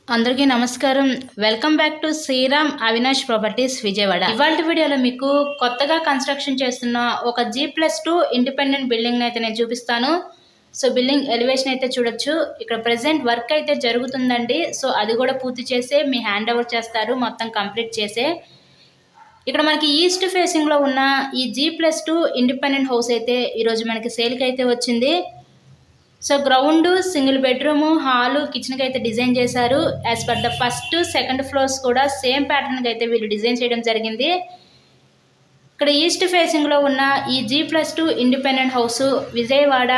అందరికీ నమస్కారం. Welcome back to Sriram Avinash properties Vijayawada. ఇవాల్టి వీడియోలో మీకు కొత్తగా కన్స్ట్రక్షన్ చేస్తున్న ఒక G+2 ఇండిపెండెంట్ బిల్డింగ్ అయితే నేను చూపిస్తాను. సో బిల్డింగ్ ఎలివేషన్ అయితే చూడొచ్చు. ఇక్కడ ప్రెజెంట్ వర్క్ అయితే జరుగుతుందండి. సో అది కూడా పూర్తి చేసే మీ హ్యాండ్ ఓవర్ చేస్తారు, మొత్తం కంప్లీట్ చేసే. ఇక్కడ మనకి ఈస్ట్ ఫేసింగ్లో ఉన్న ఈ G+2 ఇండిపెండెంట్ హౌస్ అయితే ఈరోజు మనకి సేల్కి అయితే వచ్చింది. So ground single bedroom, hall, కిచెన్కి అయితే డిజైన్ చేశారు. As per the first second floors కూడా సేమ్ ప్యాటర్న్కి అయితే వీళ్ళు డిజైన్ చేయడం జరిగింది. ఇక్కడ ఈస్ట్ ఫేసింగ్లో ఉన్న ఈ G+2 independent house Vijayawada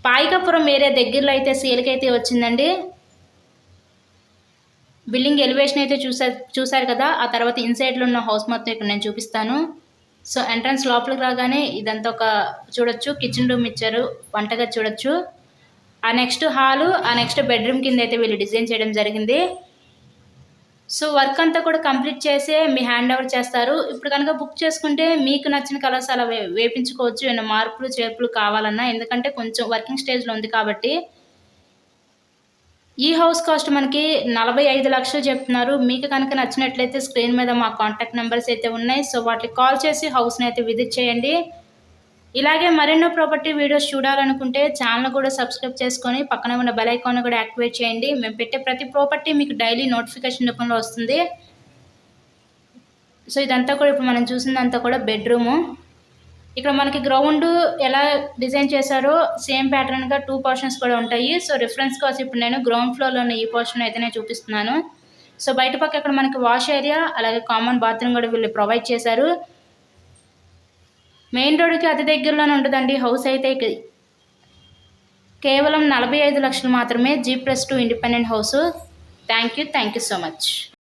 Payakapuram area దగ్గరలో అయితే సేల్కి అయితే వచ్చిందండి. బిల్డింగ్ ఎలివేషన్ అయితే చూసారు కదా. ఆ తర్వాత ఇన్సైడ్లో ఉన్న హౌస్ మొత్తం ఇక్కడ నేను చూపిస్తాను. సో ఎంట్రన్స్ లోపలికి రాగానే ఇదంతా ఒక చూడొచ్చు, కిచెన్ రూమ్ ఇచ్చారు, వంటగది చూడొచ్చు. ఆ నెక్స్ట్ హాలు, ఆ నెక్స్ట్ బెడ్రూమ్ కింద అయితే వీళ్ళు డిజైన్ చేయడం జరిగింది. సో వర్క్ అంతా కూడా కంప్లీట్ చేసే మీ హ్యాండ్ ఓవర్ చేస్తారు. ఇప్పుడు కనుక బుక్ చేసుకుంటే మీకు నచ్చిన కలర్స్ అలా వేపించుకోవచ్చు. ఏమైనా మార్పులు చేర్పులు కావాలన్నా, ఎందుకంటే కొంచెం వర్కింగ్ స్టేజ్లో ఉంది కాబట్టి. ఈ హౌస్ కాస్ట్ మనకి 45 లక్షలు చెప్తున్నారు. మీకు కనుక నచ్చినట్లయితే స్క్రీన్ మీద మా కాంటాక్ట్ నెంబర్స్ అయితే ఉన్నాయి. సో వాటికి కాల్ చేసి హౌస్ని అయితే విజిట్ చేయండి. ఇలాగే మరెన్నో ప్రాపర్టీ వీడియోస్ చూడాలనుకుంటే ఛానల్ కూడా సబ్స్క్రైబ్ చేసుకొని పక్కన ఉన్న బెల్ ఐకాన్ కూడా యాక్టివేట్ చేయండి. మేము పెట్టే ప్రతి ప్రాపర్టీ మీకు డైలీ నోటిఫికేషన్ రూపంలో వస్తుంది. సో ఇదంతా కూడా ఇప్పుడు మనం చూసిందంతా కూడా బెడ్రూము. ఇక్కడ మనకి గ్రౌండ్ ఎలా డిజైన్ చేశారో సేమ్ ప్యాటర్న్గా 2 పోర్షన్స్ కూడా ఉంటాయి. సో రిఫరెన్స్ కోసం ఇప్పుడు నేను గ్రౌండ్ ఫ్లోర్లో ఉన్న ఈ పోర్షన్ అయితే నేను చూపిస్తున్నాను. సో బయట పక్క ఇక్కడ మనకి వాష్ ఏరియా, అలాగే కామన్ బాత్రూమ్ కూడా వీళ్ళు ప్రొవైడ్ చేశారు. మెయిన్ రోడ్కి అతి దగ్గరలోనే ఉంటుందండి హౌస్ అయితే. కేవలం 45 లక్షలు మాత్రమే G+2 independent house. Thank you so much.